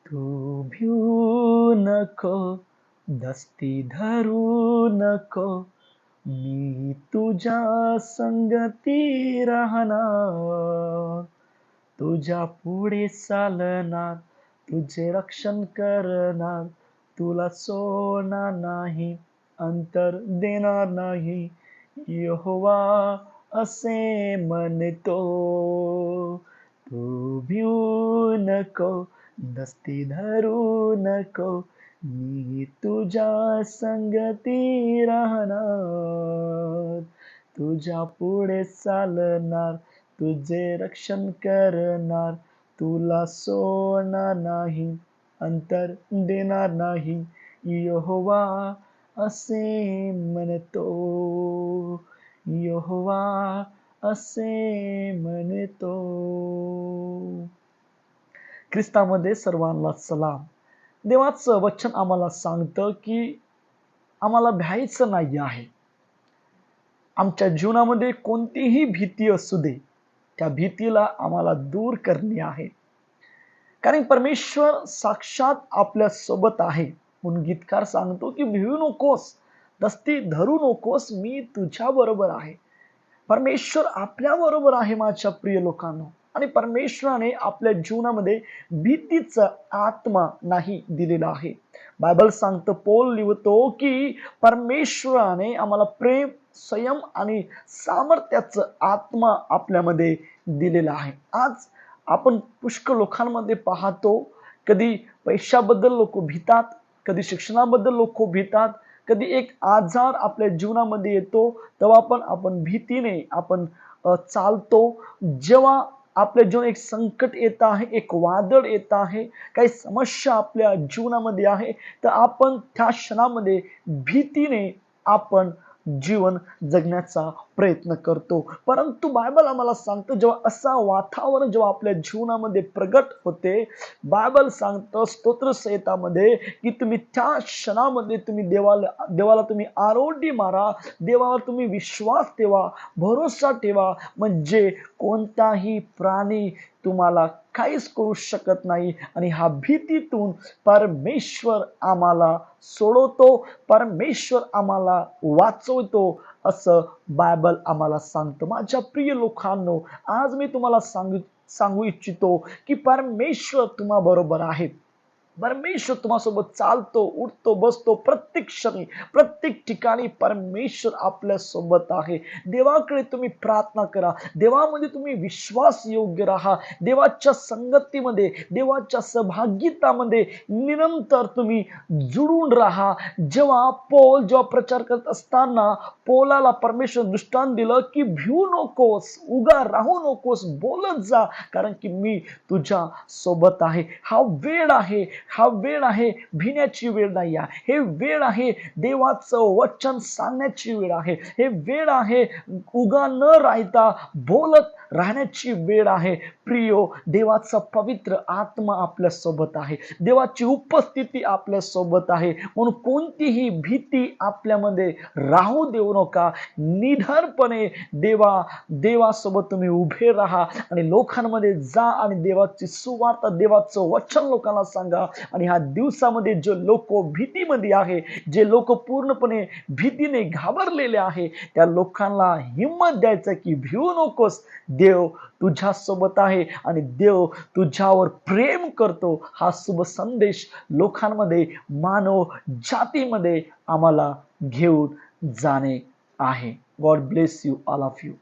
तू भिऊ नको, दस्ती धरू नको, मी तुझ्या संगती राहणार. तुझ्या पुढे चालणार, तुझे रक्षण करणार, तुला सोडणार नाही, अंतर देणार नाही. यहोवा असे म्हणतो. तू भिऊ नको, दस्ती धरू नको, मी तुझ्या संगती राहणार. तुझ्या पुढे चालणार, तुझे रक्षण करणार, तुला सोडणार नाही, अंतर देणार नाही. यहोवा असे म्हणतो. यहोवा असे म्हणतो. ख्रिस्तामध्ये सर्वांना सलाम. देवाचं वचन आम्हाला सांगतं की आम्हाला भ्यायचं नाही आहे. आमच्या जीवनामध्ये कोणतीही भीती असू दे, त्या भीतीला आम्हाला दूर करणे आहे. कारण परमेश्वर साक्षात आपल्या सोबत आहे. म्हणून गीतकार सांगतो की भिवू नकोस, दस्ती धरू नकोस, मी तुझ्या बरोबर आहे. परमेश्वर आपल्या बरोबर आहे माझ्या प्रिय लोकांनो. आणि परमेश्वराने आपल्या जीवनामध्ये भीतीचा आत्मा नाही दिलेला आहे. बायबल सांगतं, पौल लिहितो की परमेश्वराने आम्हाला प्रेम, संयम आणि सामर्थ्याचा आत्मा आपल्यामध्ये दिलेला आहे. आज आपण पुष्कळ लोकांमध्ये पाहतो, कधी पैशाबद्दल लोक भीतात, कधी शिक्षणाबद्दल लोक भीतात, कधी एक आजार आपल्या जीवनामध्ये येतो तेव्हा पण आपण भीतीने आपण चालतो. जेव्हा आपल्या जीवनात एक संकट येत आहे, एक वादळ येत आहे, काही समस्या आपल्या जीवनामध्ये आहे, तर आपण त्या क्षणामध्ये भीतीने आपण जीवन जगण्याचा प्रयत्न करतो. परंतु बायबल आम्हाला सांगतं, जेव्हा असा वातावरण जेव्हा आपल्या जीवनामध्ये प्रगट होते, बायबल सांगतं स्तोत्रसंहितामध्ये की तुम्ही त्या क्षणामध्ये तुम्ही देवाला तुम्ही आरोढी मारा, देवावर तुम्ही विश्वास ठेवा, भरोसा ठेवा, म्हणजे कोणताही प्राणी तुम्हाला काहीच करू शकत नाही. आणि ह्या भीतीतून परमेश्वर आम्हाला सोडवतो, परमेश्वर आम्हाला वाचवतो, असं बायबल आम्हाला सांगतं. माझ्या प्रिय लोकांनो, आज मी तुम्हाला सांगू इच्छितो की परमेश्वर तुम्हा बरोबर आहे. परमेश्वर तुम्हासोबत चालतो, उठतो, बसतो, प्रत्येक क्षणी प्रत्येक ठिकाणी परमेश्वर आपल्या सोबत आहे. देवाकडे तुम्ही प्रार्थना करा, देवामध्ये तुम्ही विश्वास योग्य राहा, देवाच्या संगतीमध्ये, देवाच्या सहभागितामध्ये निरंतर तुम्ही जुळून राहा. जेव्हा प्रचार करत असताना पौलाला परमेश्वर दृष्टांत दिलं की भिवू नकोस, उगा राहू नकोस, बोलत जा, कारण की मी तुझ्या सोबत आहे. हा वेळ आहे भिण्याची वेळ नाही आहे. हे वेळ आहे देवाचं वचन सांगण्याची वेळ आहे. हे वेळ आहे उगा न राहता बोलत राहण्याची वेळ आहे. प्रियो, देवाचा पवित्र आत्मा आपल्या सोबत आहे, देवाची उपस्थिती आपल्या सोबत आहे. म्हणून कोणतीही भीती आपल्यामध्ये राहू देऊ नका. निडरपणे देवासोबत तुम्ही उभे राहा आणि लोकांमध्ये जा आणि देवाची सुवार्ता, देवाचं वचन लोकांना सांगा. आणि ह्या दिवसामध्ये जे लोक भीतीमध्ये आहे, जे लोक पूर्णपणे भीतीने घाबरलेले आहे, त्या लोकांना हिंमत द्यायचं की भिवू नकोस, देव तुझ्या सोबत आहे आणि देव तुझ्यावर प्रेम करतो. हा शुभ संदेश लोकांमध्ये, मानव जातीमध्ये आम्हाला घेऊन जाणे आहे. God bless you, all of you.